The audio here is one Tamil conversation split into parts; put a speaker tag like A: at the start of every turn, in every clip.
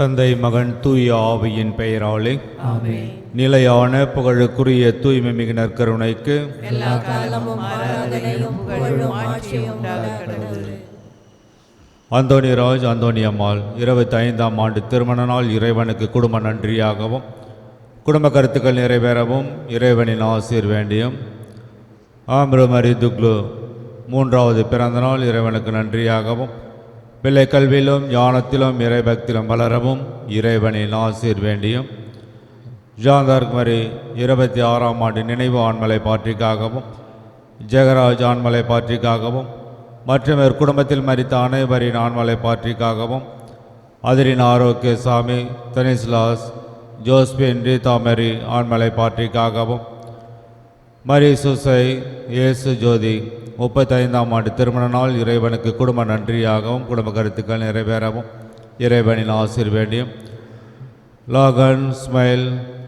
A: தந்தை மகன் தூய ஆவியின் பெயராலே
B: ஆமென்.
A: நிலையான புகழுக்குரிய தூய்மை மிகு நற்கருணைக்கு
B: எல்லா காலமும் ஆராதனையும் புகழும் ஆட்சியும் உண்டாகட்டும்.
A: அந்தோணிராஜ் அந்தோணியம்மாள் 25ஆம் ஆண்டு திருமண நாள் இறைவனுக்கு குடும்ப நன்றியாகவும் குடும்ப கருத்துக்கள் நிறைவேறவும் இறைவனின் ஆசீர் வேண்டியும். ஆம்ரமரி துக்லு 3வது பிறந்த நாள் இறைவனுக்கு நன்றியாகவும் பிள்ளை கல்வியிலும் ஞானத்திலும் இறைபக்தியிலும் வளரவும் இறைவனின் ஆசீர் வேண்டியும். ஜான்தார்க் மரி 26ஆம் ஆண்டு நினைவு ஆண்மலை பாற்றிக்காகவும் ஜெகராஜ் ஆண்மலை பாற்றிக்காகவும் மற்றும் குடும்பத்தில் மரித்த அனைவரின் ஆண்மலை பாற்றிக்காகவும் அதிரின் ஆரோக்கிய சாமி தனிஸ்லாஸ் ஜோஸ்பின் ரீதா மேரி ஆண்மலை பாற்றிக்காகவும் மரி சுசை இயேசு ஜோதி 35ஆம் ஆண்டு திருமண நாள் இறைவனுக்கு குடும்ப நன்றியாகவும் குடும்ப கருத்துக்கள் நிறைவேறவும் இறைவனின் ஆசீர் வேண்டியும். லாகன் ஸ்மைல்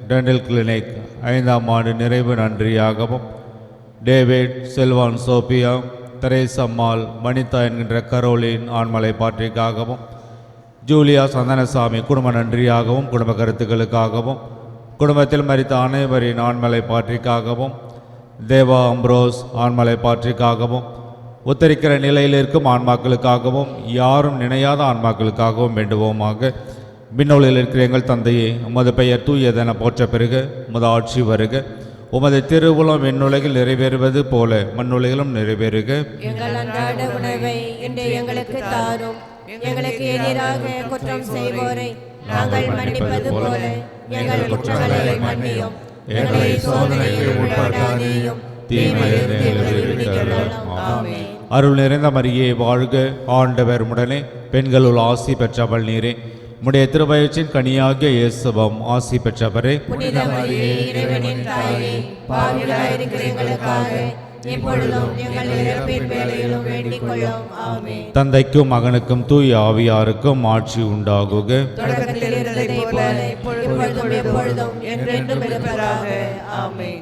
A: டென்டல் கிளினிக் 5ஆம் ஆண்டு நிறைவு நன்றியாகவும் டேவிட் செல்வான் சோபியா தெரேசம்மாள் வனிதா என்கின்ற கரோலின் ஆண்மலை பாற்றிக்காகவும் ஜூலியா சந்தனசாமி குடும்ப நன்றியாகவும் குடும்ப கருத்துக்களுக்காகவும் குடும்பத்தில் மரித்த அனைவரின் ஆண்மலை பாற்றிக்காகவும் தேவா அம்ப்ரோஸ் ஆண்மலை பாற்றிக்காகவும் உத்தரிக்கிற நிலையில் இருக்கும் ஆன்மாக்களுக்காகவும் யாரும் நினையாத ஆன்மாக்களுக்காகவும் வேண்டுவோமாக. விண்ணொலியில் இருக்கிற எங்கள் தந்தையே, உமது பெயர் தூயதென போற்ற பெறுக, உமது ஆட்சி வருக, உமது திருவுளம் விண்ணுலகில் நிறைவேறுவது போல மண்ணுலகிலும் நிறைவேறுக.
B: எங்கள் அன்றாட உணவை இன்று எங்களுக்கு தாரும். எங்களுக்கு எதிராக குற்றம் செய்வோரை நாங்கள் மன்னிப்பது போல எங்கள் குற்றங்களை மன்னியும். எங்களை சோதனையில் உட்படாதேயும், தீமையிலிருந்து விடுவித்தருளும். ஆமென்.
A: அருள் நிறைந்த மரியே வாழ்க, ஆண்டவர் உடனே பெண்களுள் ஆசி பெற்றவள் நீரே, உம்முடைய திருவயிற்றின் கனியாகிய இயேசுவும் ஆசி பெற்றவரே.
B: புனித மரியே, இறைவனின் தாயே, பாவிகளாயிருக்கிற எங்களுக்காக இப்பொழுதும் எங்கள் இறப்பின் வேளையிலும் வேண்டிக் கொள்ளும். ஆமென்.
A: தந்தைக்கும் மகனுக்கும் தூய ஆவியாருக்கும் ஆட்சி உண்டாகுக.
B: தொடக்கத்தில் இருந்ததை போல இப்பொழுதும் எப்பொழுதும் என்றென்றும் இருப்பதாக. ஆமென்.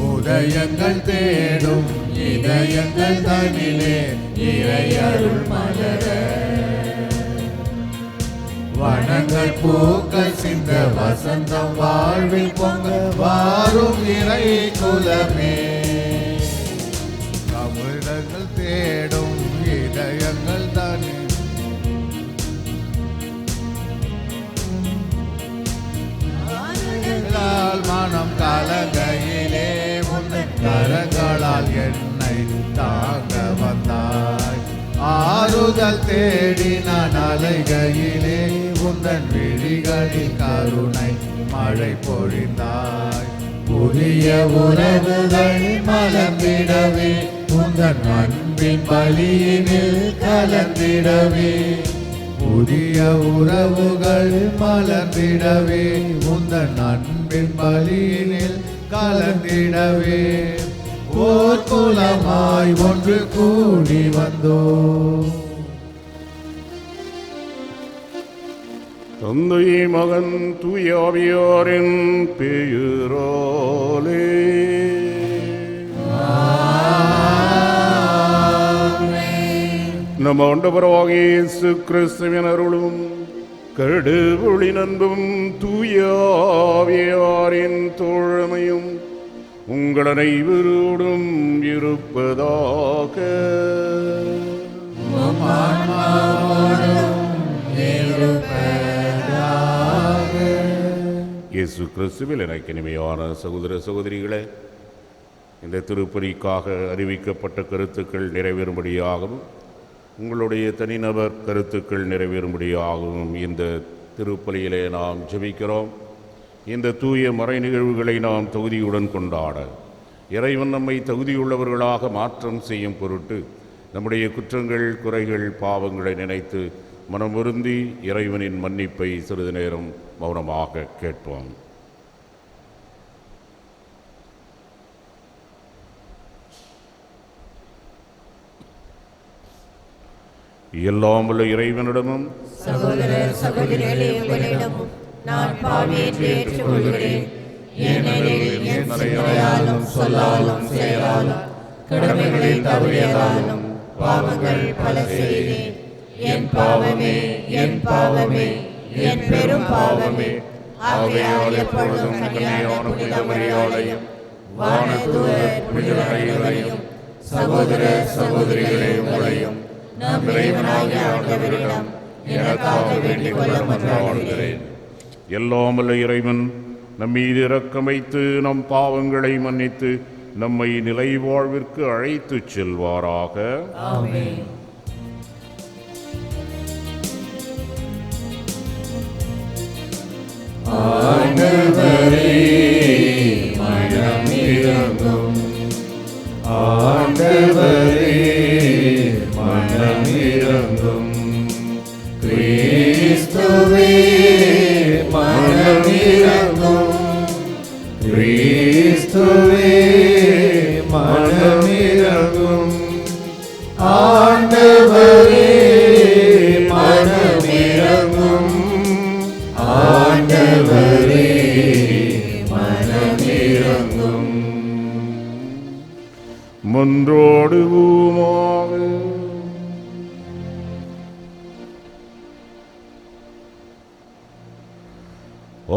C: உதயங்கள் தேடும் இதயங்கள் தனிலே இறையருள் மலர, வனங்கள் பூக்கள் சிந்த வசந்தம் வாழ்வில் பொங்க வாரும் இறை குலமே. தமிழர்கள் தேடும் இதயங்கள் தனி மனம் கலகையிலே உந்தன் கரங்களால் என்னை தாங்க வந்தாய். ஆறுதல் தேடி நான் அலைகையிலே உந்தன் விழிகளில் கருணை மழை பொழிந்தாய். புதிய உறவுகள் மலர்ந்திடவே உந்தன் அன்பின் பலியினில் கலந்திடவே, புதிய உறவுகள் மலர்ந்திடவே உந்தன் அன்பின் பலியினில் கலந்திடவே, ஓர் குலமாய் ஒன்று கூடி வந்தோ.
D: தந்தை மகன் தூய ஆவியாரின் பெயராலே நம் ஆண்டவராகிய இயேசு கிறிஸ்துவின் அருளும் கடவுளின் அன்பும் தூய ஆவியாரின் தோழமையும் உங்கள் அனைவரோடும் இருப்பதாக. இயேசு கிறிஸ்துவில் எனக்கு இனிமையான சகோதர சகோதரிகளே, இந்த திருப்பலிக்காக அறிவிக்கப்பட்ட கருத்துக்கள் நிறைவேறும்படியாகவும் உங்களுடைய தனிநபர் கருத்துக்கள் நிறைவேறும்படியாகவும் இந்த திருப்பலியிலே நாம் ஜெபிக்கிறோம். இந்த தூய மறை நிகழ்வுகளை நாம் தகுதியுடன் கொண்டாட இறைவன் நம்மை தகுதியுள்ளவர்களாக மாற்றம் செய்யும் பொருட்டு நம்முடைய குற்றங்கள் குறைகள் பாவங்களை நினைத்து மனமுருந்தி இறைவனின் மன்னிப்பை சிறிது நேரம் மௌனமாக கேட்போம். எல்லாம் உள்ள இறைவனிடமும்
B: சகோதர சகோதரிகளே, உங்களிடமும் நான் பாவியை ஏற்றுக்கொள்கிறேன். ஏனெனில் என் சிந்தனையாலும் சொல்லாலும் செயலாலும் கடமைகளில் தவறியதாலும் பாவங்கள் பல செய்தேன். என் பாவமே, என் பாவமே, என் பெரும் பாவமே. ஆகையால் எப்பொழுதும் கன்னியான புனித மரியாதையும் வானதூதர் புனிதரையும் சகோதர சகோதரிகளே உங்களையும் நம் இறைவனாகிய ஆண்டவரிடம் எனக்காக வேண்டிக் கொள்ள மன்றாடுகிறேன்.
D: எல்லாம் வல்ல இறைவன் நம் மீது இரக்கம் வைத்து நம் பாவங்களை மன்னித்து நம்மை நிலை வாழ்விற்கு அழைத்துச் செல்வாராக.
B: ஆமென்.
C: ஆண்டவரே மனமிரங்கும், ஆண்டவரே மனமிரங்கும், கிறிஸ்துவே மனமிரங்கும், கிறிஸ்துவே மனமிரங்கும், ஆண்டவரே மனமிரங்கும், ஆண்டவரே மனமிரங்கும்.
D: மன்றாடுவோமாக.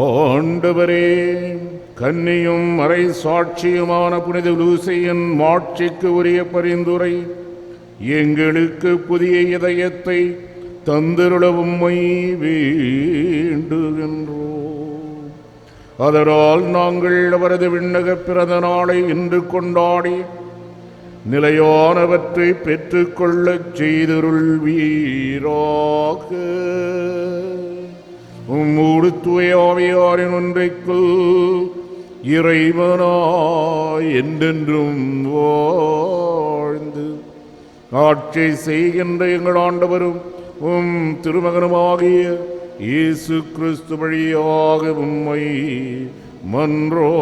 D: ஆண்டவரே, கன்னியும் மறை சாட்சியுமான புனித லூசியின் மாட்சிக்கு உரிய பரிந்துரை எங்களுக்கு புதிய இதயத்தை தந்திருள உம்மை வேண்டுகின்றோம். அதனால் நாங்கள் அவரது விண்ணக பிறந்த நாளை இன்று கொண்டாடி நிலையானவற்றை பெற்றுக்கொள்ளச் செய்தருள்வீராக. உம்மோடு தூய ஆவியாரின் ஒன்றைக்குள் இறைவனாய் என்றென்றும் வாழ்ந்து ஆட்சி செய்கின்ற எங்கள் ஆண்டவரும் உம் திருமகனுமாகிய இயேசு கிறிஸ்து வழியாக உம்மை மன்றாடுகின்றோம்.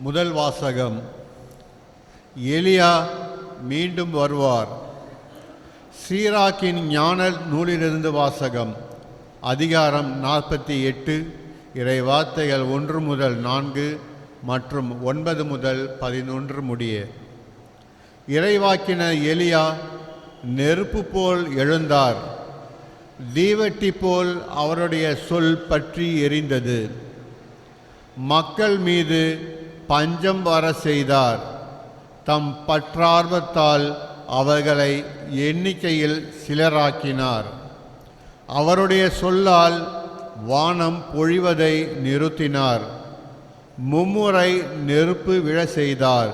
E: முதல் வாசகம். எலியா மீண்டும் வருவார். சீராக்கின் ஞான நூலிலிருந்து வாசகம். அதிகாரம் 48, இறை வார்த்தைகள் 1 முதல் 4 மற்றும் 9 முதல் 11 முடிய. இறைவாக்கினர் எலியா நெருப்பு போல் எழுந்தார். தீவட்டி போல் அவருடைய சொல் பற்றி எரிந்தது. மக்கள் மீது பஞ்சம் வர செய்தார். தம் பற்றார்வத்தால் அவர்களை எண்ணிக்கையில் சிலராக்கினார். அவருடைய சொல்லால் வானம் பொழிவதை நிறுத்தினார். மும்முறை நெருப்பு விழ செய்தார்.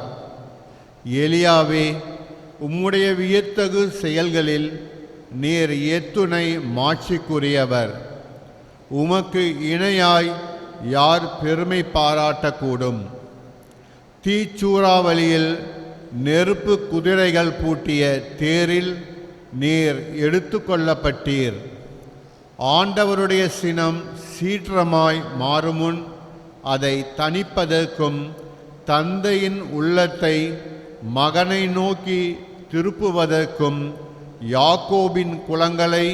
E: எலியாவே, உம்முடைய வியத்தகு செயல்களில் நீர் எத்துணை மாட்சிக்குரியவர். உமக்கு இணையாய் யார் பெருமை பாராட்டக்கூடும்? தீச்சூறாவளியில் நெருப்பு குதிரைகள் பூட்டிய தேரில் நீர் எடுத்து கொள்ளப்பட்டீர். ஆண்டவருடைய சினம் சீற்றமாய் மாறுமுன் அதை தணிப்பதற்கும் தந்தையின் உள்ளத்தை மகனை நோக்கி திருப்புவதற்கும் யாக்கோபின் குலங்களை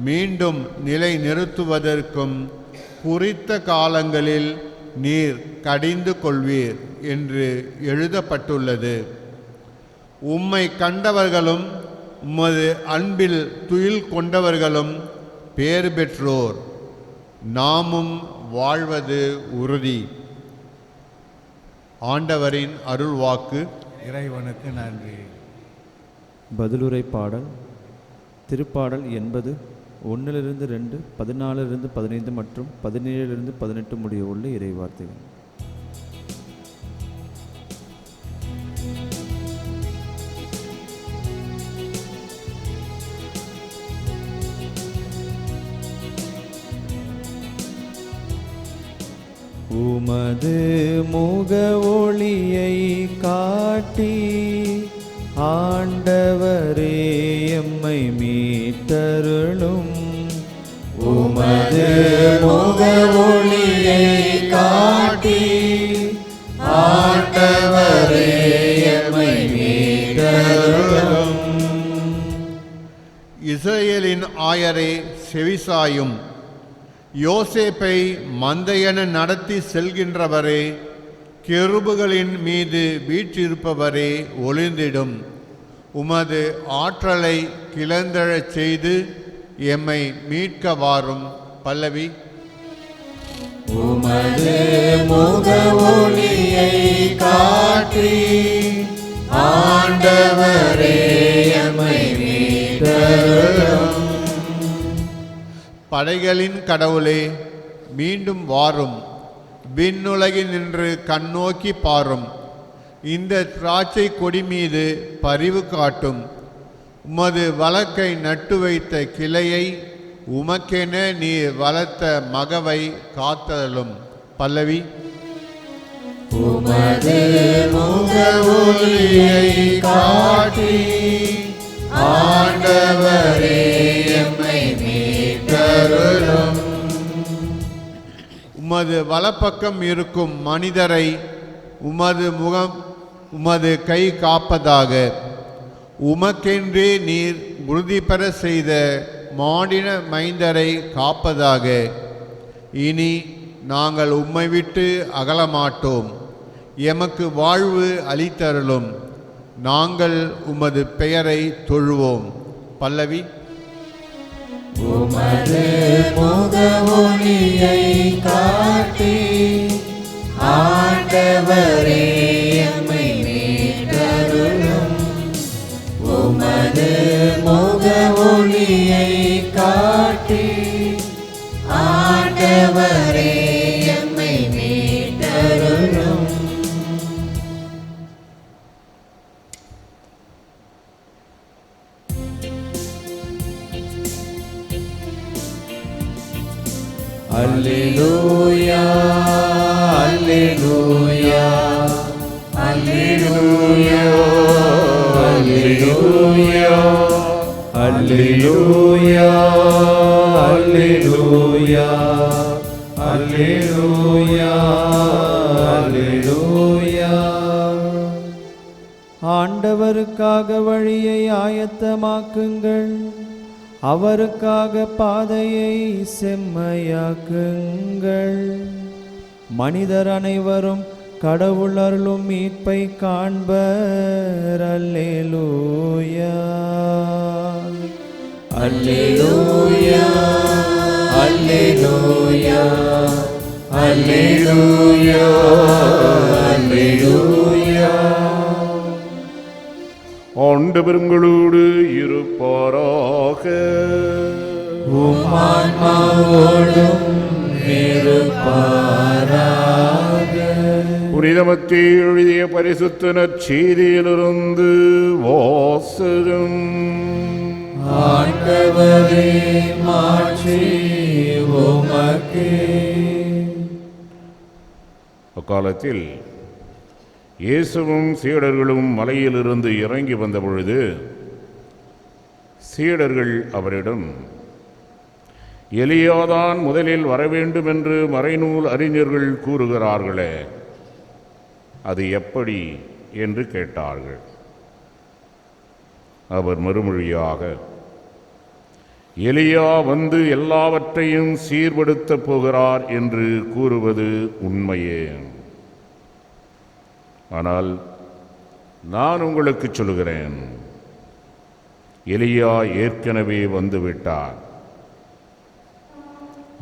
E: மீண்டும் நிலை நிறுத்துவதற்கும் குறித்த காலங்களில் நீர் கடிந்து கொள்வீர் என்று எழுதப்பட்டுள்ளது. உம்மை கண்டவர்களும் உமது அன்பில் துயில் கொண்டவர்களும் பேறு பெற்றோர். நாமும் வாழ்வது உறுதி. ஆண்டவரின் அருள்வாக்கு.
C: இறைவனுக்கு நன்றி.
F: பதிலுரை பாடல். திருப்பாடல் 80 1-2, 14-15 மற்றும் 17-18 முடிய உள்ள இறைவார்த்தைகள். உமது முக ஒளியை காட்டி ஆண்டவரே எம்மை மீட்டருளும்.
C: உமது முக ஒளியை காட்டி ஆண்டவரே எம்மை
E: மீட்டருளும். இஸ்ரவேலின் ஆயரே செவிசாயும், யோசேப்பை மந்தையென நடத்தி செல்கின்றவரே, கெருபுகளின் மீது வீற்றிருப்பவரே ஒளிந்திடும். உமது ஆற்றலை கிளந்தழச் செய்து எம்மை மீட்க வாரும். பல்லவி.
C: உமது முக ஒளியை காட்டி ஆண்டவரே எம்மை மீட்டருளும்.
E: படைகளின் கடவுளே, மீண்டும் வாரும். விண்ணுலகில் நின்று கண்ணோக்கி பாரும். இந்த திராட்சை கொடி மீது பரிவு காட்டும். உமது வழக்கை நட்டு வைத்த கிளையை, உமக்கென நீர் வளர்த்த மகவை காத்தலும். பல்லவி.
C: உமது முக ஒளியை காட்டி ஆண்டவரே எம்மை மீட்டருளும்.
E: உமது வலப்பக்கம் இருக்கும் மனிதரை உமது கை காப்பதாக. உமக்கென்றே நீர் உறுதி பெற செய்த மானிட மைந்தரை காப்பதாக. இனி நாங்கள் உம்மை விட்டு அகலமாட்டோம். எமக்கு வாழ்வு அளித்தருளும். நாங்கள் உமது பெயரை தொழுவோம். பல்லவி.
C: உமது முக ஒளியை காட்டி ஆண்டவரே எம்மை மீட்டருளும். உமது முக ஒளியை காட்டி ஆண்டவரே எம்மை மீட்டருளும். அல்லேலூயா அல்லேலூயா அல்லேலூயா அல்லேலூயா அல்லேலூயா அல்லேலூயா அல்லேலூயா அல்லேலூயா.
F: ஆண்டவருக்காக வழியை ஆயத்தமாக்குங்கள், அவருக்காக பாதையை செம்மையாக்குங்கள். மனிதர் அனைவரும் கடவுள் அருளும் மீட்பை காண்பர். அல்லேலூயா
C: அல்லேலூயா அல்லேலூயா அல்லேலூயா அல்லேலூயா.
D: ஆண்டவர்களோடு இருப்பாராக.
C: உம் ஆன்மாவோடும் இருப்பாராக.
D: புனித மத்தேயு எழுதிய பரிசுத்த நற்செய்தியிலிருந்து வாசகம்.
C: ஆண்டவரே மாட்சி உமக்கே.
D: அக்காலத்தில் இயேசுவும் சீடர்களும் மலையிலிருந்து இறங்கி வந்தபொழுது சீடர்கள் அவரிடம், எலியாதான் முதலில் வரவேண்டும் என்று மறைநூல் அறிஞர்கள் கூறுகிறார்களே, அது எப்படி என்று கேட்டார்கள். அவர் மறுமொழியாக, எலியா வந்து எல்லாவற்றையும் சீர்படுத்தப் போகிறார் என்று கூறுவது உண்மையே. ஆனால் நான் உங்களுக்கு சொல்லுகிறேன், எலியா ஏற்கனவே வந்துவிட்டார்.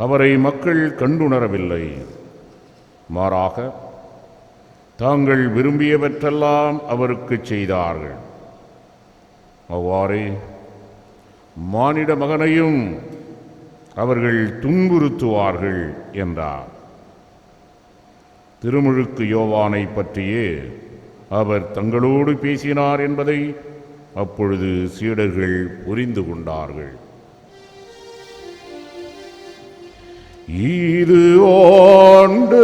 D: அவரை மக்கள் கண்டுணரவில்லை. மாறாக தாங்கள் விரும்பியவற்றெல்லாம் அவருக்கு செய்தார்கள். அவ்வாறே மானிட மகனையும் அவர்கள் துன்புறுத்துவார்கள் என்றார். திருமுழுக்கு யோவானை பற்றியே அவர் தங்களோடு பேசினார் என்பதை அப்பொழுது சீடர்கள் புரிந்து கொண்டார்கள். இது ஆண்டவரின்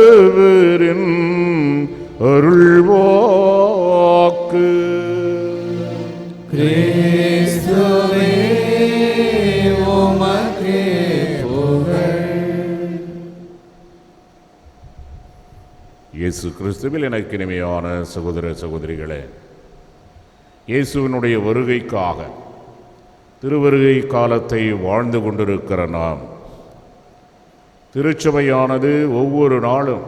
D: அருள்வாக்கு.
C: கிறிஸ்துவே உமக்கே புகழ்.
D: இயேசு கிறிஸ்துவில் எனக்கு இனிமையான சகோதர சகோதரிகளே, இயேசுவினுடைய வருகைக்காக திருவருகை காலத்தை வாழ்ந்து கொண்டிருக்கிற நாம் திருச்சபையானது ஒவ்வொரு நாளும்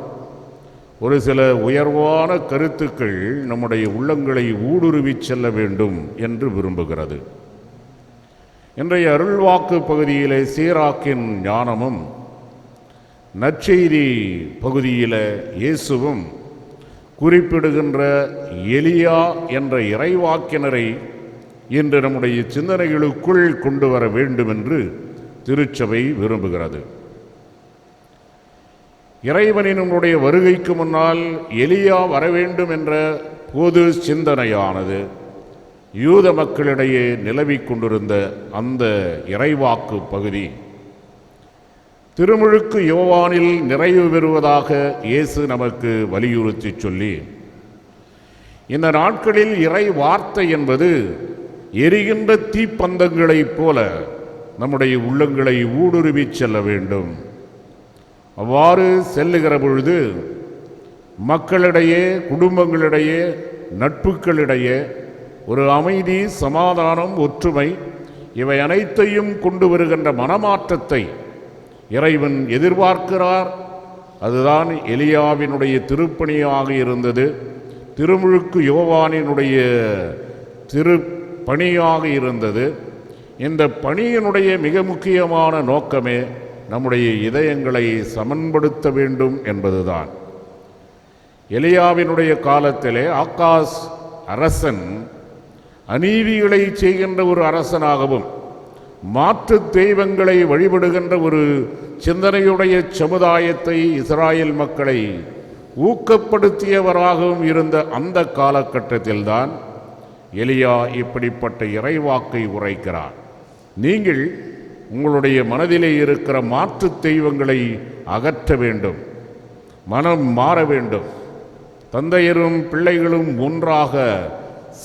D: ஒரு சில உயர்வான கருத்துக்கள் நம்முடைய உள்ளங்களை ஊடுருவி செல்ல வேண்டும் என்று விரும்புகிறது. இன்றைய அருள்வாக்கு பகுதியிலே சீராக்கின் ஞானமும், நற்செய்தி பகுதியில் இயேசுவும் குறிப்பிடுகின்ற எலியா என்ற இறைவாக்கினரை இன்று நம்முடைய சிந்தனைகளுக்குள் கொண்டு வர வேண்டும் என்று திருச்சபை விரும்புகிறது. இறைவனினுடைய வருகைக்கு முன்னால் எலியா வர வேண்டும் என்ற பொது சிந்தனையானது யூத மக்களிடையே நிலவிக் கொண்டிருந்த அந்த இறைவாக்கு பகுதி திருமுழுக்கு யோவானில் நிறைவு பெறுவதாக இயேசு நமக்கு வலியுறுத்தி சொல்லி, இந்த நாட்களில் இறை வார்த்தை என்பது எரிகின்ற தீப்பந்தங்களைப் போல நம்முடைய உள்ளங்களை ஊடுருவி செல்ல வேண்டும். அவ்வாறு செல்லுகிற பொழுது மக்களிடையே, குடும்பங்களிடையே, நட்புகளிடையே ஒரு அமைதி, சமாதானம், ஒற்றுமை இவை அனைத்தையும் கொண்டு வருகின்ற மனமாற்றத்தை இறைவன் எதிர்பார்க்கிறார். அதுதான் எலியாவினுடைய திருப்பணியாக இருந்தது. திருமுழுக்கு யோவானினுடைய திருப்பணியாக இருந்தது. இந்த பணியினுடைய மிக முக்கியமான நோக்கமே நம்முடைய இதயங்களை சமன்படுத்த வேண்டும் என்பதுதான். எலியாவினுடைய காலத்திலே ஆகாஸ் அரசன் அநீதிகளை செய்கின்ற ஒரு அரசனாகவும் மாற்று தெய்வங்களை வழிபடுகின்ற ஒரு சிந்தனையுடைய சமுதாயத்தை, இஸ்ராயேல் மக்களை ஊக்கப்படுத்தியவராகவும் இருந்த அந்த காலகட்டத்தில்தான் எலியா இப்படிப்பட்ட இறைவாக்கை உரைக்கிறார். நீங்கள் உங்களுடைய மனதிலே இருக்கிற மாற்று தெய்வங்களை அகற்ற வேண்டும், மனம் மாற வேண்டும், தந்தையரும் பிள்ளைகளும் ஒன்றாக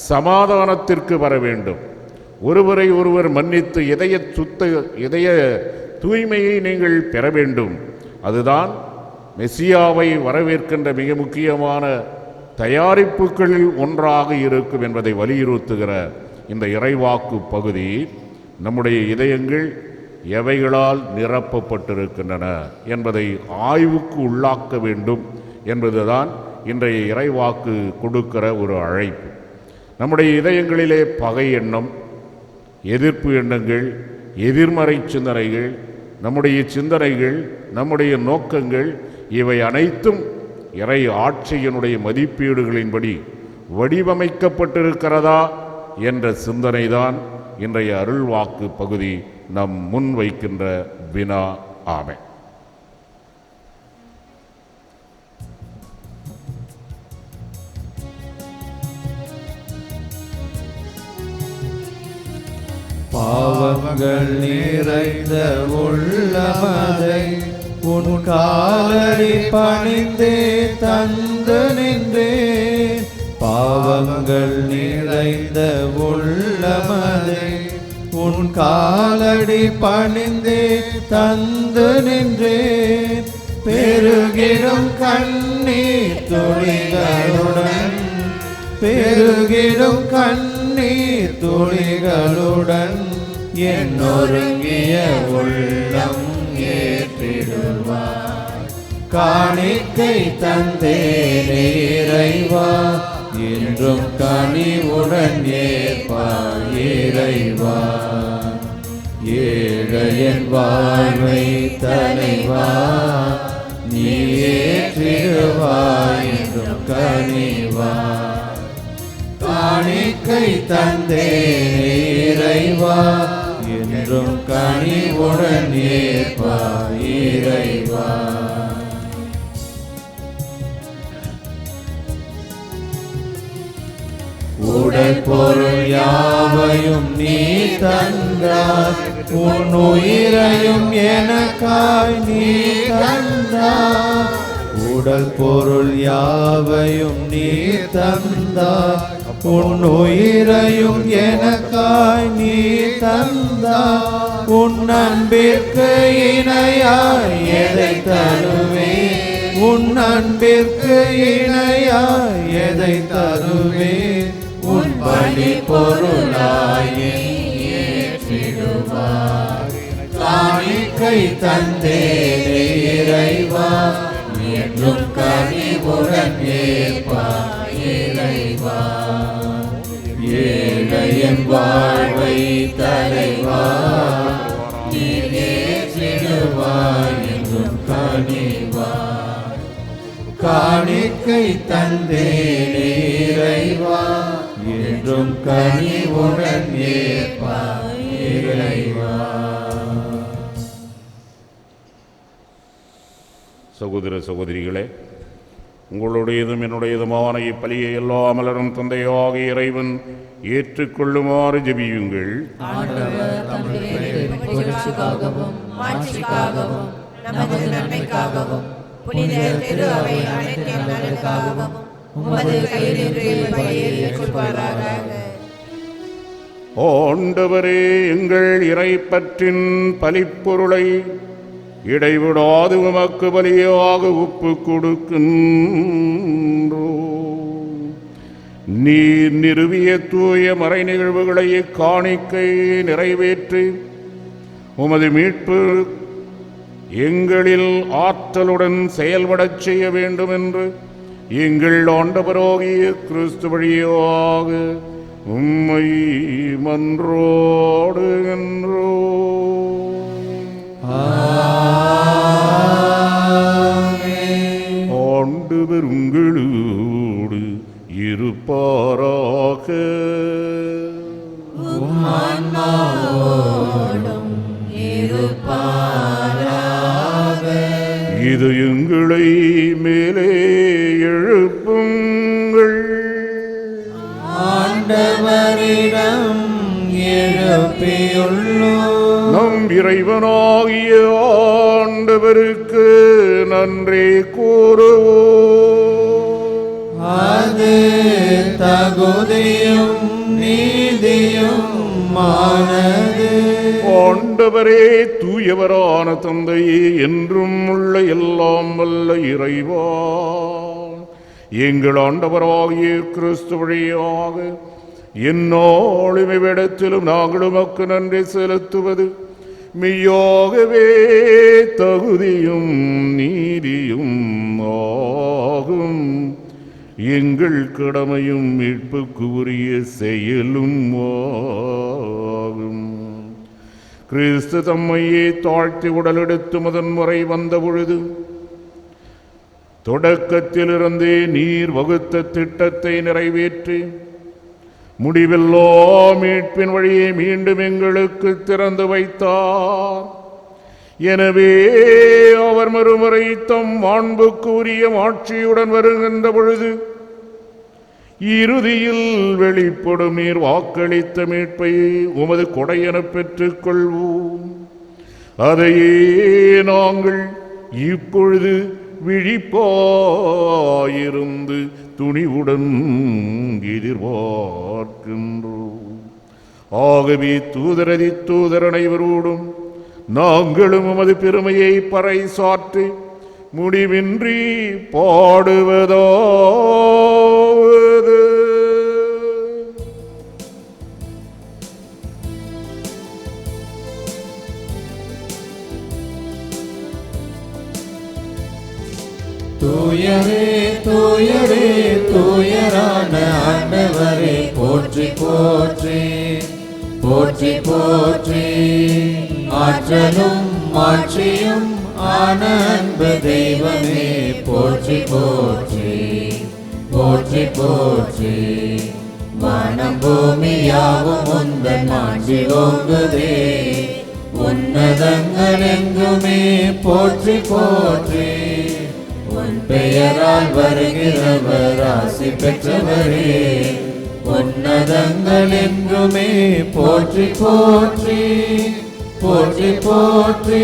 D: சமாதானத்திற்கு வர வேண்டும், ஒருவரை ஒருவர் மன்னித்து இதய தூய்மையை நீங்கள் பெற வேண்டும். அதுதான் மெசியாவை வரவேற்கின்ற மிக முக்கியமான தயாரிப்புகளில் ஒன்றாக இருக்கும் என்பதை வலியுறுத்துகிற இந்த இறைவாக்கு பகுதி நம்முடைய இதயங்கள் எவைகளால் நிரப்பப்பட்டிருக்கின்றன என்பதை ஆய்வுக்கு உள்ளாக்க வேண்டும் என்பதுதான் இன்றைய இறைவாக்கு கொடுக்கிற ஒரு அழைப்பு. நம்முடைய இதயங்களிலே பகை எண்ணம், எதிர்ப்பு எண்ணங்கள், எதிர்மறை சிந்தனைகள், நம்முடைய சிந்தனைகள், நம்முடைய நோக்கங்கள் இவை அனைத்தும் இறை ஆட்சியினுடைய மதிப்பீடுகளின்படி வடிவமைக்கப்பட்டிருக்கிறதா என்ற சிந்தனைதான் இன்றைய அருள்வாக்கு பகுதி நம் முன் வைக்கின்ற வினா ஆமென்.
F: பாவங்கள் நிறைந்த உள்ளமதை உன் காலடி பணிந்தே தந்து நின்றேன். பாவங்கள் நிறைந்த உள்ளமதை உன் காலடி பணிந்தே தந்து நின்றேன். பெருகிடும் கண்ணீர் துளிகளுடன், பெருகிடும் கண்ணீர் துளிகளுடன் என் ஒருங்கிய உள்ளம் ஏற்றிடுவார். காணிக்கை தந்தேனே இறைவா, என்றும் கனிவுடன் ஏற்பார் இறைவா. ஏழையன் வாழ்வை தலைவா, நீ ஏற்றிடுவாய் என்றும் கனிவா. காணிக்கை தந்தேனே இறைவா, என்றும் கனிவுடன் ஏற்பார் இறைவா. உடல் பொருள் யாவையும் நீ தந்தாய், உன் உயிரையும் எனக்காய் நீ தந்தாய். உடல் பொருள் யாவையும் நீ தந்தாய், உன் உயிரையும் எனக்காய் நீ தந்தாய். உன் அன்பிற்கு இணையாய் எதை தருவேன், உன் அன்பிற்கு இணையாய் எதை தருவேன். உன் பலி பொருளாயே ஏற்றிடுவார். காணிக்கை தந்தேனே இறைவா, என்றும் கனிவுடன் ஏற்பாய் இறைவா. ஏழையின் வாழ்வை தலைவா, நீர் ஏற்றிடுவாய் என்றும் கனிவாய். காணிக்கை தந்தேனே இறைவா, என்றும் கனிவுடன் ஏற்பாய் இறைவா.
D: சகோதர சகோதரிகளே, உங்களுடையதும் என்னுடையதுமான இப்பலியை எல்லா மலரும் தந்தையாக இறைவன் ஏற்றுக்கொள்ளுமாறு ஜெபியுங்கள்.
B: ஆண்டவர் தம்முடைய புகழ்ச்சிக்காகவும் மாட்சிக்காகவும் நமது நன்மைக்காகவும் புனித திரு அவை அனைத்தின் நலனுக்காகவும் உமது கையிலிருந்து பலியை ஏற்றுக்கொள்வாராக.
D: ஆண்டவரே, எங்கள் இறைப்பற்றின் பலிப்பொருளை இடைவிடாது உமக்கு பலியாக ஒப்பு கொடுக்கின்றோம். நீர் நிறுவிய தூய மறை நிகழ்வுகளை காணிக்கை நிறைவேற்றி உமது மீட்பு எங்களில் ஆற்றலுடன் செயல்படச் செய்ய வேண்டும் என்று எங்கள் ஆண்டவராகிய கிறிஸ்து வழியாக உம்மை மன்றாடுகின்றோம். ஆண்டவர் உங்களோடு இருப்பாராக. இது எங்களை மேலே எழுப்புங்கள்.
F: ஆண்டவரிடம் எழுப்பியுள்ளோம்.
D: நம் இறைவனாகிய ஆண்டவருக்கு நன்றி கூறுவோம்.
F: அது தகுதியும் நீதியும் மானது.
D: ஆண்டவரே, தூயவரான தந்தையே, என்றும் உள்ள எல்லாம் வல்ல இறைவா, எங்கள் ஆண்டவராகிய கிறிஸ்து வழியாக எந்நாளும் இவ்விடத்திலும் நாங்கள் உமக்கு நன்றி செலுத்துவது மெய்யாகவே தகுதியும் நீதியும் ஆகும். எங்கள் கடமையும் மீட்புக்கு உரிய செயலும் ஆகும். கிறிஸ்து தம்மையே தாழ்த்தி உடலெடுத்து முதன்முறை வந்த பொழுது தொடக்கத்திலிருந்தே நீர் வகுத்த திட்டத்தை நிறைவேற்றி முடிவில்லா மீட்பின் வழியை மீண்டும் எங்களுக்கு திறந்து வைத்தார். எனவே அவர் மறுமுறை தம் மாண்புக்கு உரிய ஆட்சியுடன் வருகின்ற பொழுது இறுதியில் வெளிப்படும் நீர் வாக்களித்த மீட்பை உமது கொடையெனப் பெற்றுக் கொள்வோம். அதையே நாங்கள் இப்பொழுது விழிப்பாயிருந்து துணிவுடன் எதிர்பார்க்கின்றோம். ஆகவே தூதரதி தூதர் அனைவரோடும் நாங்களும் உமது பெருமையை பறைசாற்றி முடிவின்றி பாடுவதாவது.
F: தூயரே தூயரே தூயரான ஆண்டவரே, போற்றி போற்றி போற்றி போற்றி. ஆற்றலும் மாட்சியும் ஆன அன்பு தெய்வமே, போற்றி போற்றி போற்றி போற்றி. வானம் பூமி யாவும் உந்தன் மாட்சியில் ஓங்குதே, உன்னதங்கள் எங்குமே போற்றி போற்றி. உன் பெயரால் வருகிறவர் ஆசி பெற்றவரே, உன்னதங்கள் என்றுமே போற்றி போற்றி போற்றி போற்றி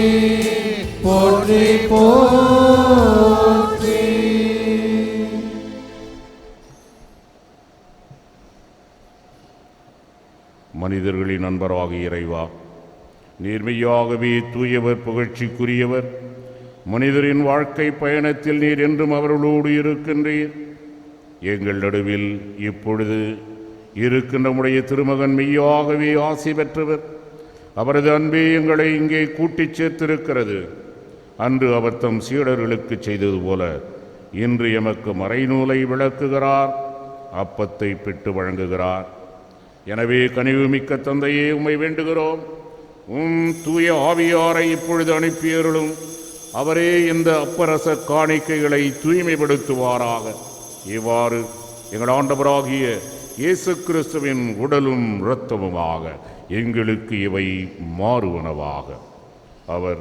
F: போற்றி போற்றி.
D: மனிதர்களின் நண்பராக இறைவா, நேர்மையாகவே தூயவர், புகழ்ச்சிக்குரியவர். மனிதரின் வாழ்க்கை பயணத்தில் நீர் என்றும் அவர்களோடு இருக்கின்றீர். எங்கள் நடுவில் இப்பொழுது இருக்கின்ற நம்முடைய திருமகன் மெய்யாகவே ஆசி பெற்றவர். அவரது அன்பே எங்களை இங்கே கூட்டிச் சேர்த்திருக்கிறது. அன்று அவர் தம் சீடர்களுக்கு செய்தது போல இன்று எமக்கு மறைநூலை விளக்குகிறார், அப்பத்தை பிட்டு வழங்குகிறார். எனவே கனிவுமிக்க தந்தையே, உம்மை வேண்டுகிறோம், தூய ஆவியாரை இப்பொழுது அனுப்பியருளும். அவரே இந்த அப்பரச காணிக்கைகளை தூய்மைப்படுத்துவாராக. இவ்வாறு எங்கள் ஆண்டவராகிய இயேசு கிறிஸ்துவின் உடலும் இரத்தமுமாக எங்களுக்கு இவை மாறுவனவாக. அவர்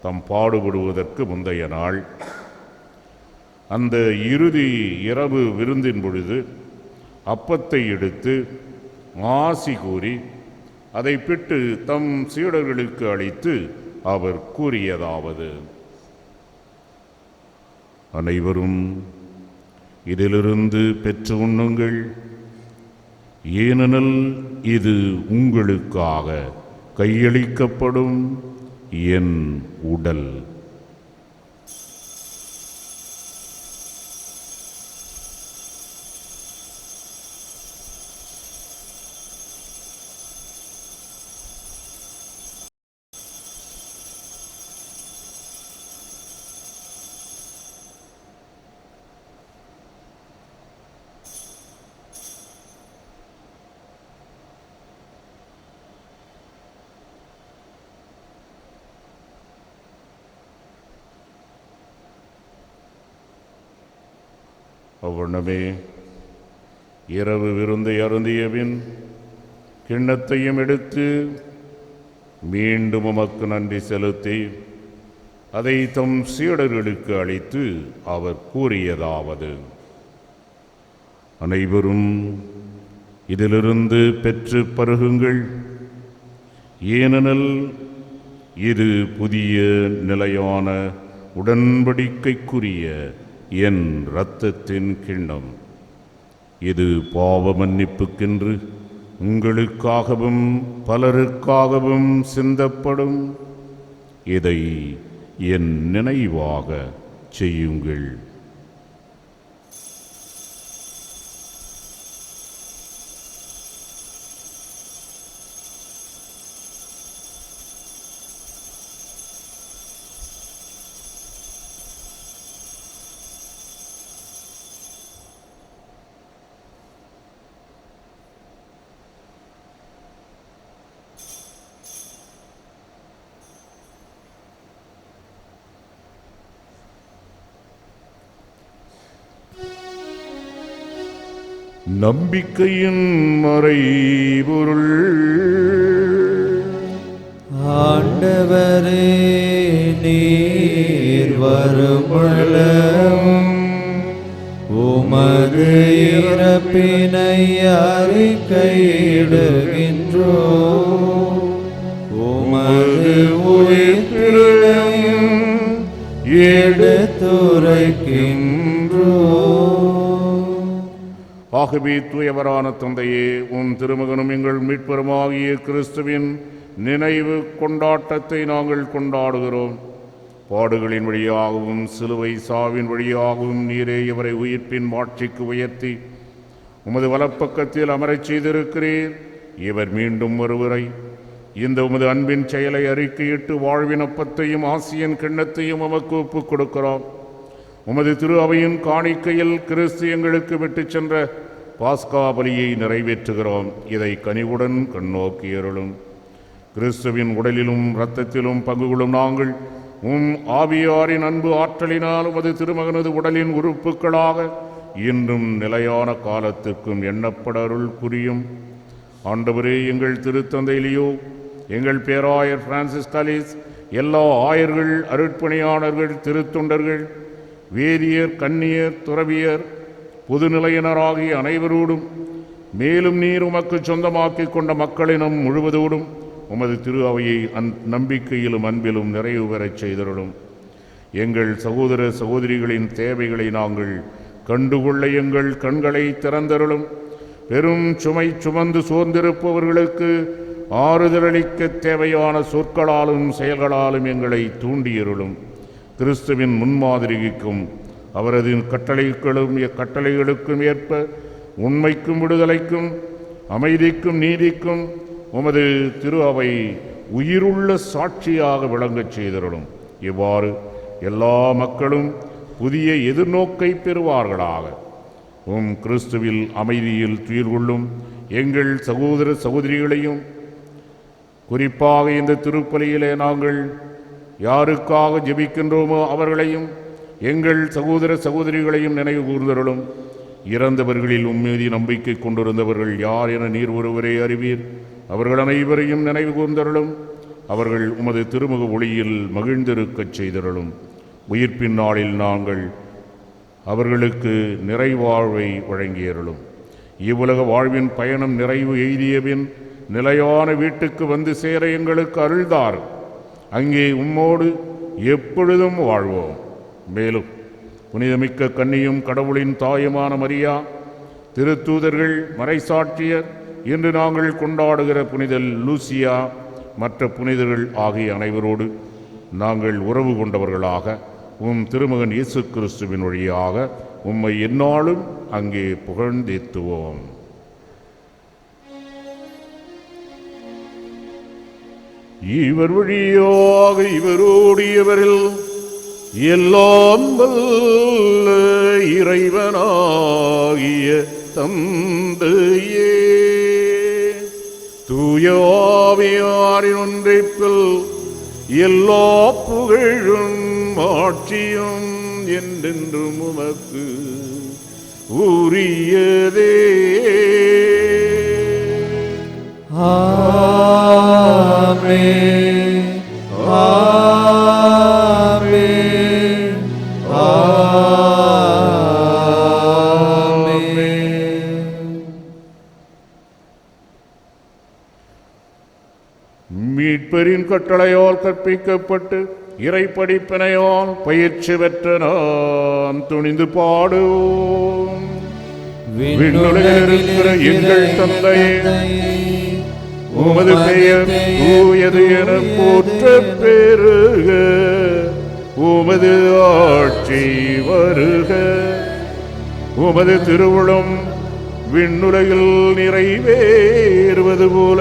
D: தம் பாடுபடுவதற்கு முந்தைய நாள் அந்த இறுதி இரவு விருந்தின் பொழுது அப்பத்தை எடுத்து ஆசி கூறி அதை பிட்டு தம் சீடர்களுக்கு அளித்து அவர் கூறியதாவது: அனைவரும் இதிலிருந்து பெற்று உண்ணுங்கள், ஏனெனில் இது உங்களுக்காக கையளிக்கப்படும் என் உடல். அவ்வண்ணமே இரவு விருந்தை அருந்தியபின் கிண்ணத்தையும் எடுத்து மீண்டும் உமக்கு நன்றி செலுத்தி அதை தம் சீடர்களுக்கு அளித்து அவர் கூறியதாவது: அனைவரும் இதிலிருந்து பெற்று பருகுங்கள், ஏனெனில் இது புதிய நிலையான உடன்படிக்கைக்குரிய என் இரத்தத்தின் கிண்ணம். இது பாவ மன்னிப்புக்கென்று உங்களுக்காகவும் பலருக்காகவும் சிந்தப்படும். இதை என் நினைவாக செய்யுங்கள். நம்பிக்கையின் மறைபொருள்.
F: ஆண்டவரே, நீர் வருமளவும் உமது இறப்பினை அறிக்கையிடுகின்றோ, உமது உயிர்ப்பினையும் எடுத்துரைக்கின்றோ.
D: ஆகவே தூயவரான தந்தையே, உம் திருமகனும் எங்கள் மீட்பருமாகிய கிறிஸ்துவின் நினைவு கொண்டாட்டத்தை நாங்கள் கொண்டாடுகிறோம். பாடுகளின் வழியாகவும் சிலுவை சாவின் வழியாகவும் நீரே இவரை உயிர்ப்பின் மாட்சிக்கு உயர்த்தி உமது வலப்பக்கத்தில் அமரச் செய்திருக்கிறீர். இவர் மீண்டும் ஒருவரை இந்த உமது அன்பின் செயலை அறிக்கையிட்டு வாழ்வின் அப்பத்தையும் ஆசியின் கிண்ணத்தையும் உமக்கு ஒப்புக் கொடுக்கிறோம். உமது திரு அவையின் காணிக்கையில் கிறிஸ்து எங்களுக்கு விட்டுச் சென்ற பாஸ்கா பலியை நிறைவேற்றுகிறோம். இதை கனிவுடன் கண்ணோக்கி அருளும். கிறிஸ்துவின் உடலிலும் இரத்தத்திலும் பங்கு கொள்ளும் நாங்கள் ஆவியாரின் அன்பு ஆற்றலினால் உமது திருமகனது உடலின் உறுப்புகளாக இன்றும் நிலையான காலத்திற்கும் எண்ணப்பட அருள் புரியும். ஆண்டவரே, எங்கள் திருத்தந்தை லியோ, எங்கள் பேராயர் பிரான்சிஸ் தாலிஸ், எல்லா ஆயர்கள், அருட்பணியாளர்கள், திருத்தொண்டர்கள், வேதியர், கன்னியர், துறவியர், பொதுநிலையினராகிய அனைவரோடும், மேலும் நீர் உமக்கு சொந்தமாக்கிக் கொண்ட மக்களினம் முழுவதோடும் உமது திரு அவையை நம்பிக்கையிலும் அன்பிலும் நிறைவு பெறச் செய்தருளும். எங்கள் சகோதர சகோதரிகளின் தேவைகளை நாங்கள் கண்டுகொள்ள எங்கள் கண்களை திறந்தருளும். பெரும் சுமை சுமந்து சோர்ந்திருப்பவர்களுக்கு ஆறுதலளிக்க தேவையான சொற்களாலும் செயல்களாலும் எங்களை தூண்டியருளும். கிறிஸ்துவின் முன்மாதிரிக்கும் அவரது கட்டளைகளுக்கும் ஏற்ப உண்மைக்கும் விடுதலைக்கும் அமைதிக்கும் நீதிக்கும் உமது திரு அவை உயிருள்ள சாட்சியாக விளங்கச் செய்தருளும். இவ்வாறு எல்லா மக்களும் புதிய எதிர்நோக்கை பெறுவார்களாக. கிறிஸ்துவில் அமைதியில் துயில் கொள்ளும் எங்கள் சகோதர சகோதரிகளையும், குறிப்பாக இந்த திருப்பலியிலே நாங்கள் யாருக்காக ஜெபிக்கின்றோமோ அவர்களையும், எங்கள் சகோதர சகோதரிகளையும் நினைவு கூர்ந்தருளும். இறந்தவர்களில் உம்மீதி நம்பிக்கை கொண்டிருந்தவர்கள் யார் என நீர் ஒருவரே அறிவீர். அவர்கள் அனைவரையும் நினைவு கூர்ந்தருளும். அவர்கள் உமது திருமுக ஒளியில் மகிழ்ந்திருக்கச் செய்தருளும். உயிர்ப்பின் நாளில் நாங்கள் அவர்களுக்கு நிறைவாழ்வை வழங்கியருளும். இவ்வுலக வாழ்வின் பயணம் நிறைவு எய்தியபின் நிலையான வீட்டுக்கு வந்து சேர எங்களுக்கு அருள்தார். அங்கே உம்மோடு எப்பொழுதும் வாழ்வோம். மேலும் புனிதமிக்க கன்னியும் கடவுளின் தாயுமான மரியா, திருத்தூதர்கள், மறைசாட்சியர், இன்று நாங்கள் கொண்டாடுகிற புனித லூசியா, மற்ற புனிதர்கள் ஆகிய அனைவரோடு நாங்கள் உறவு கொண்டவர்களாக திருமகன் இயேசு கிறிஸ்துவின் வழியாக உம்மை எந்நாளும் அங்கே புகழ்ந்தேத்துவோம். இவர் வழியாக இவரோடு இவரில் எல்லாம் வல்ல இறைவனாகிய தந்தையே, தூய ஆவியாரின் ஒன்றைப்பில் எல்லா புகழும் ஆட்சியும் என்றென்றும் உமக்கு உரியதே.
F: ஆமென். ஆமென். ஆமென்.
D: மீட்பரின் கட்டளையால் கற்பிக்கப்பட்டு இறை படிப்பினையால் பயிற்சி பெற்ற நாம் துணிந்து பாடுவோம். விண்ணுலகில் இருக்கிற எங்கள் தந்தையே, உமது பெயர் தூயது என போற்ற பெருக. உமது ஆட்சி வருக. உமது திருவுளம் விண்ணுலகில் நிறைவேறுவது போல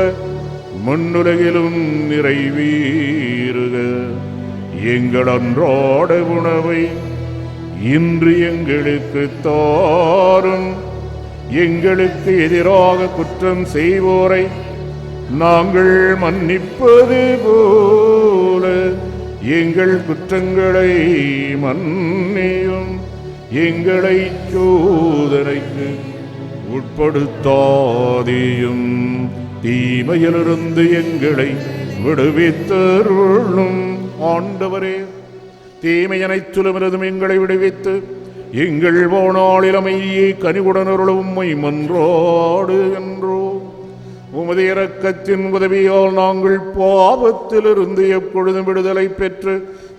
D: மண்ணுலகிலும் நிறைவேறுக. எங்கள் அன்றாட உணவை இன்று எங்களுக்கு தாரும். எங்களுக்கு எதிராக குற்றம் செய்வோரை நாங்கள் மன்னிப்பது போல எங்கள் குற்றங்களை மன்னியும். எங்களை சோதனைக்கு உட்படுத்தாதேயும், தீமையிலிருந்து எங்களை விடுவித்தருளும். ஆண்டவரே, தீமை அனைத்திலுமிருந்தும் எங்களை விடுவித்து எங்கள் வாழ்நாளில் அமைதியை கனிவுடனருளும் உம்மை மன்றாடு என்றோம். உமது இரக்கத்தின் உதவியால் நாங்கள் பாவத்திலிருந்து எப்பொழுதும் விடுதலை பெற்று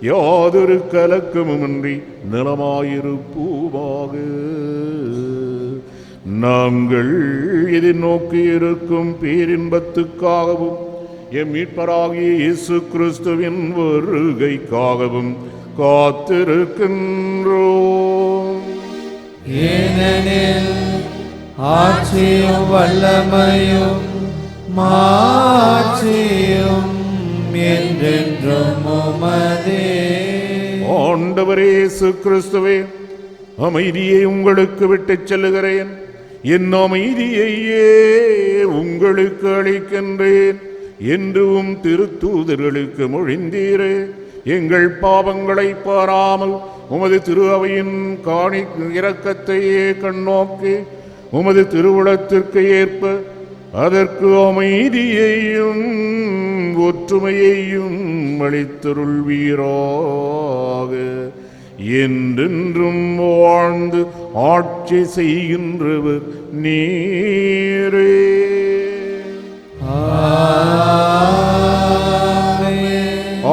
D: யாதொரு கலக்கமுமின்றி நலமாயிருப்போமாக. நாங்கள் எதிர்நோக்கி இருக்கும் பேரின்பத்துக்காகவும் எம் மீட்பராகிய இயேசு கிறிஸ்துவின் வருகைக்காகவும் காத்திருக்கின்றோம்.
F: ஏனெனில் ஆட்சியும் வல்லமையும் மாட்சியும் என்றென்றும் உமதே.
D: ஆண்டவரே இயேசு கிறிஸ்துவே, அமைதியை உங்களுக்கு விட்டுச் செல்லுகிறேன். என் அமைதியையே உங்களுக்கு அளிக்கின்றேன் என்றும் திருத்தூதர்களுக்கு மொழிந்தீரே. எங்கள் பாவங்களை பாராமல் உமது திரு அவையின் இரக்கத்தையே கண்ணோக்கி உமது திருவுளத்திற்கு ஏற்ப அதற்கு அமைதியையும் ஒற்றுமையையும் அளித்தருள்வீராக. என்றென்றும் வாழ்ந்து ஆட்சி செய்கின்றவர் நீரே.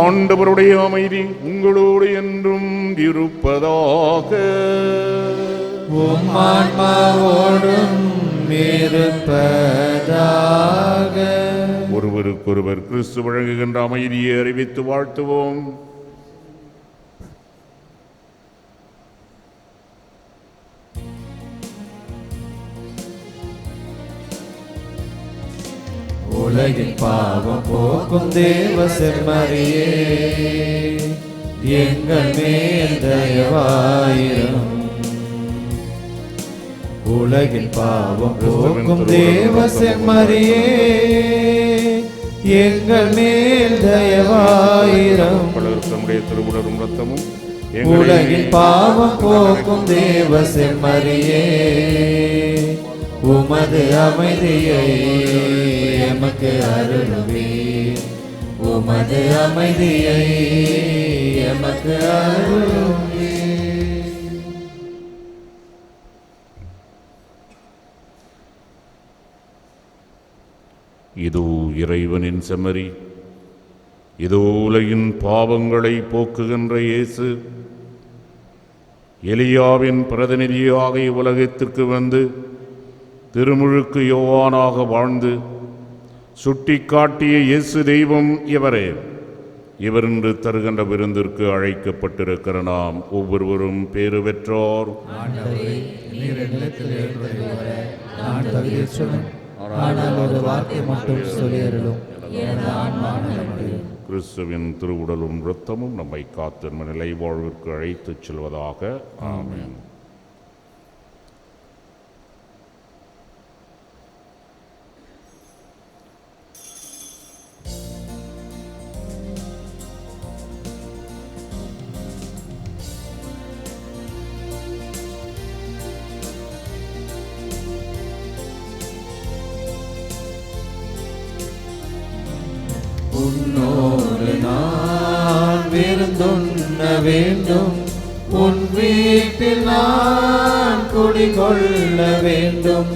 D: ஆண்டவருடைய அமைதி உங்களோடு என்றும் இருப்பதாக.
F: உம் ஆன்மாவோடும் இருப்பதாக.
D: ஒருவருக்கொருவர் கிறிஸ்து வழங்குகின்ற அமைதியை அறிவித்து வாழ்த்துவோம்.
F: உலகின் பாவம் போக்கும் தேவ செம்மறியே, எங்கள் மேல் தயவாயிரம். உலகின் பாவம் போக்கும் தேவ செம்மறியே, எங்கள் மேல் தயவாயிரம்.
D: பலருடைய திருவுடலும் இரத்தமும்
F: உலகின் பாவம் போக்கும் தேவ செம்மறியே, உமது அமைதியை எமக்கு அருளுவீர். உமது அமைதியை எமக்கு அருளுவீர்.
D: இதோ இறைவனின் செம்மறி, இதோ உலகின் பாவங்களை போக்குகின்ற இயேசு. எலியாவின் பிரதிநிதியாக இவ்வுலகத்திற்கு வந்து திருமுழுக்கு யோவானாக வாழ்ந்து சுட்டிக்காட்டிய இயேசு தெய்வம் இவரே. இவர் இன்று தருகின்ற விருந்திற்கு அழைக்கப்பட்டிருக்கிற நாம் ஒவ்வொருவரும் பேறு பெற்றோர்.
F: ஆனால் ஒரு வார்த்தை மட்டும் சொல்லியருளும்,
D: கிறிஸ்துவின் திருவுடலும் இரத்தமும் நம்மை காத்து நிலை வாழ்விற்கு அழைத்துச் செல்வதாக. ஆமென்.
F: உன்னோடு நான் விருந்துண்ண வேண்டும், உன் வீட்டில் நான் குடிகொள்ள வேண்டும்.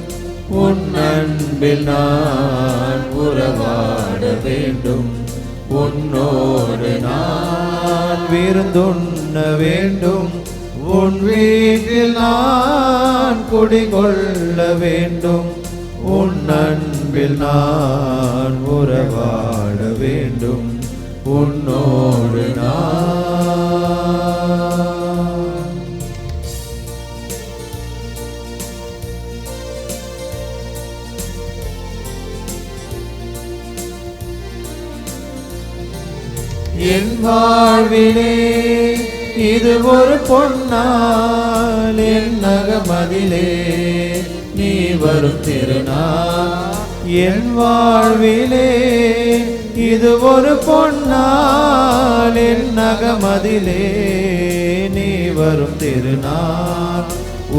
F: உன் அன்பில் நான் உறவாட வேண்டும். உன்னோடு நான் விருந்துண்ண வேண்டும், உன் வீட்டில் நான் குடிகொள்ள வேண்டும். உன் அன்பில் நான் உறவாட வேண்டும். உன்னோடு நான். என் வாழ்விலே இது ஒரு பொன்னாள், என் நகமதிலே நீ வரும் திருநாள். என் வாழ்விலே இது ஒரு பொன்னாள், என் நகமதிலே நீ வரும் திருநாள்.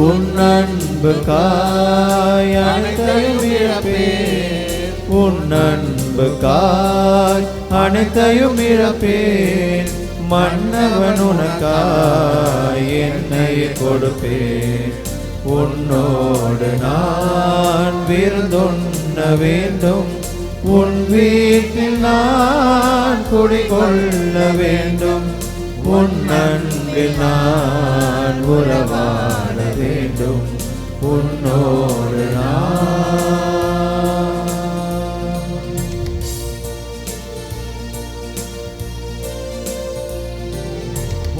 F: உன் அன்புக்காய் அனைத்தையும் இழப்பேன், உன் அன்புக்காய் அனைத்தையும் இழப்பேன். மன்னவன் உனக்காய் என்னை கொடுப்பேன். உன்னோடு நான் விருந்துண்ண வேண்டும், உன் வீட்டில் நான் குடிகொள்ள வேண்டும். உன் அன்பில் நான் உறவாட வேண்டும். உன்னோடு நான்.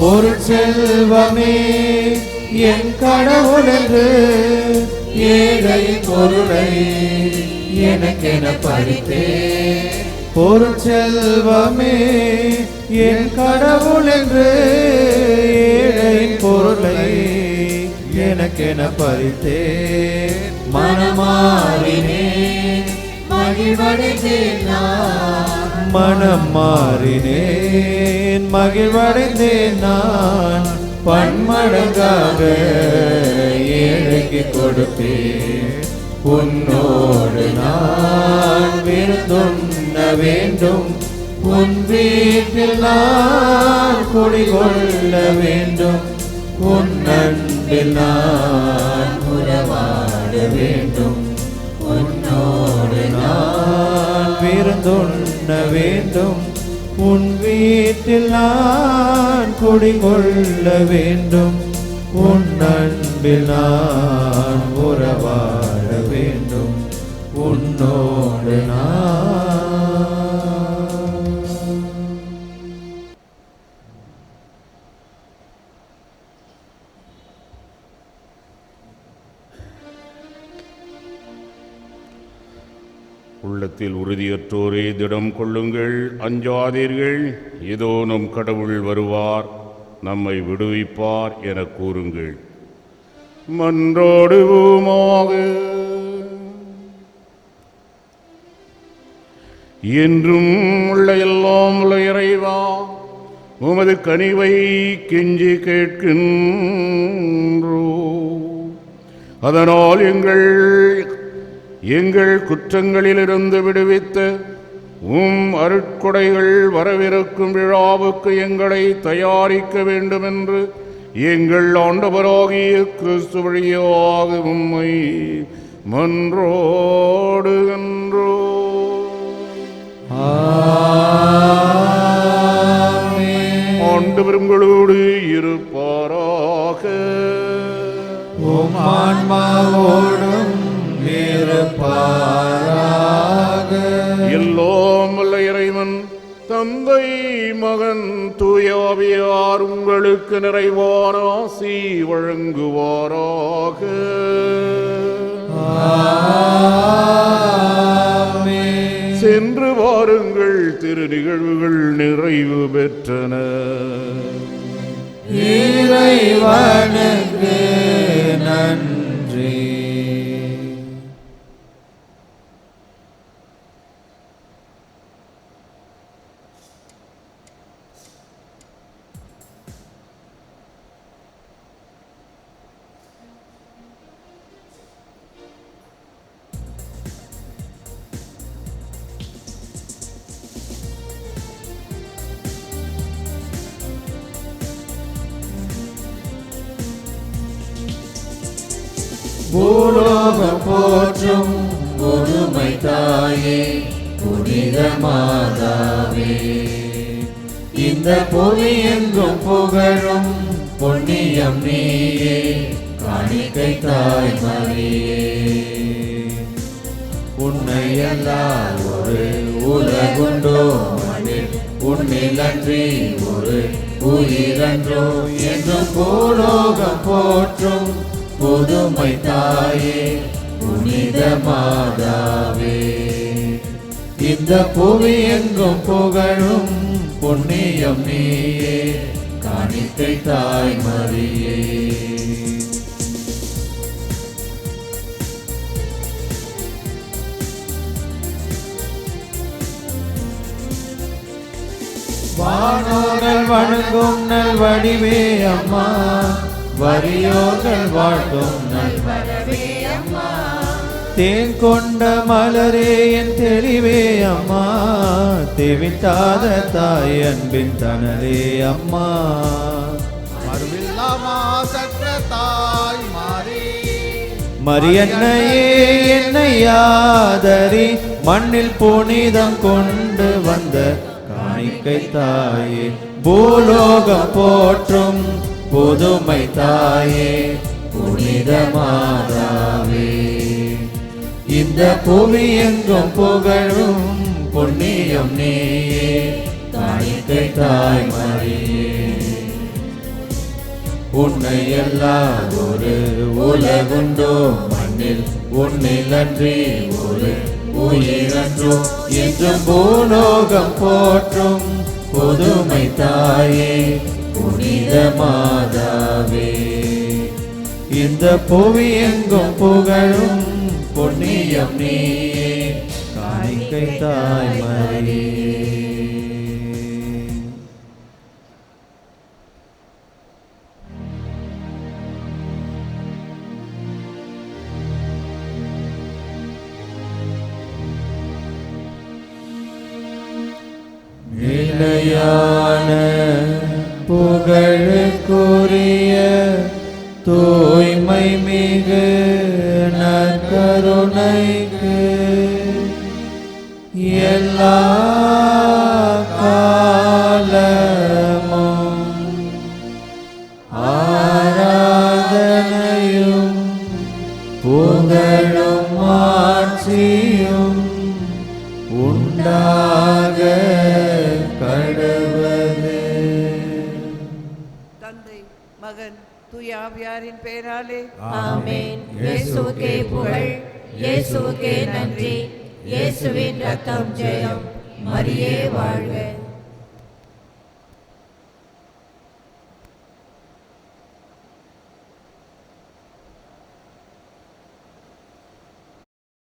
F: ஒரு செல்வமே என் கடவுள் என்று ஏழை பொருளை எனக்கென பறித்தேன். ஒரு செல்வமே என் கடவுள் என்று ஏழை பொருளை எனக்கென பறித்தேன். மனமாறினேன் மகிழ்வடைந்தேன் நான், மனம் மாறினேன் மகிழ்வடைந்தேன் நான். பன்மடங்காக ஏழைக்கு கொடுப்பேன். உன்னோடு நான் விருந்துண்ண வேண்டும், உன் வீட்டில் நான் குடிகொள்ள வேண்டும். உன் அன்பில் நான் உறவாட வேண்டும். உன்னோடு நான் விருந்துண்ண வேண்டும், உன் வீட்டில் நான் குடிகொள்ள வேண்டும். உன் அன்பில் நான் உறவாட வேண்டும். உன்னோடு நான்.
D: உள்ளத்தில் உறுதியற்றோரே திடம் கொள்ளுங்கள், அஞ்சாதீர்கள். இதோ நம் கடவுள் வருவார், நம்மை விடுவிப்பார் என கூறுங்கள். மன்றாடுவோமாக. என்றும் உள்ள எல்லாம் உள்ள இறைவா, உமது கனிவை கெஞ்சி கேட்கின்றோ. அதனால் எங்கள் குற்றங்களிலிருந்து விடுவித்த அருட்கொடைகள் வரவிருக்கும் விழாவுக்கு எங்களை தயாரிக்க வேண்டுமென்று எங்கள் ஆண்டவராகிய கிறிஸ்து வழியாக உம்மை மன்றாடுகின்றோ. ஆண்டவர் உங்களோடு இருப்பாராக.
C: உம் ஆன்மாவோடும் இருப்பாராக.
D: எல்லாம் வல்ல இறைவன் தந்தை, மகன், தூய ஆவியார் உங்களுக்கு நிறைவான ஆசி வழங்குவாராக. சென்று வாருங்கள், திரு நிகழ்வுகள் நிறைவு பெற்றன.
C: இறைவனுக்கு நன்றி. பூலோகம் போற்றும் புதுமை தாயே, புனித மாதாவே, இந்த புவி எங்கும் புகழும் புண்ணியம் நீயே, காணிக்கை தாய் மரியே. உன்னை எல்லார் ஒரு உலகுண்டோ, உன்னில் அன்றி ஒரு உயிரன்றோ என்றும் பூலோகம் போற்றும் புதுமை தாயே, புனித மாதாவே, இந்த புவி எங்கும் புகழும் புண்ணியம் நீயே, காணிக்கை தாய் மரியே. வானோர்கள் வணங்கும் நல் வடிவே அம்மா, வரியோர்கள் வாழ்த்தும் நல்வரவே அம்மா, தேன் கொண்ட மலரே என் தெளிவே அம்மா, தெவிட்டாத தாய் அன்பின் தனலே அம்மா,
E: மறுவில்லாமா சற்ற தாய் மாறி
C: மரியன்னையே என்னை ஆதரி, மண்ணில் புனிதம் கொண்டு வந்த காணிக்கை தாயே, பூலோகம் போற்றும் புதுமை தாயே, புனித மாதாவே, இந்த புவி எங்கும் புகழும் புண்ணியம் நீயே, காணிக்கை தாய் மரியே. உன்னை எல்லாம் ஒரு உலகுண்டோ, மண்ணில் உன்னில் அன்றி ஒரு உயிரன்றோ என்றும் பூலோகம் போற்றும் புதுமை தாயே, புனித மாதாவே, இந்த புவி எங்கும் புகழும் புண்ணியம் நீயே, காணிக்கை தாய் மரியே. நிலையான புகழுக்குரிய தூய்மை மிகு நற்கருணைக்கு எல்லா காலமும் ஆராதனையும் புகழும் ஆட்சியும் உண்டாக கடவுளே.
G: தந்தை, மகன், தூய ஆவியாரின் பெயராலே
B: ஆமென். இயேசுவுக்கே புகழ், இயேசுவுக்கே நன்றி, இயேசுவின் ரத்தம் ஜெயம். மரியே வாழ்க.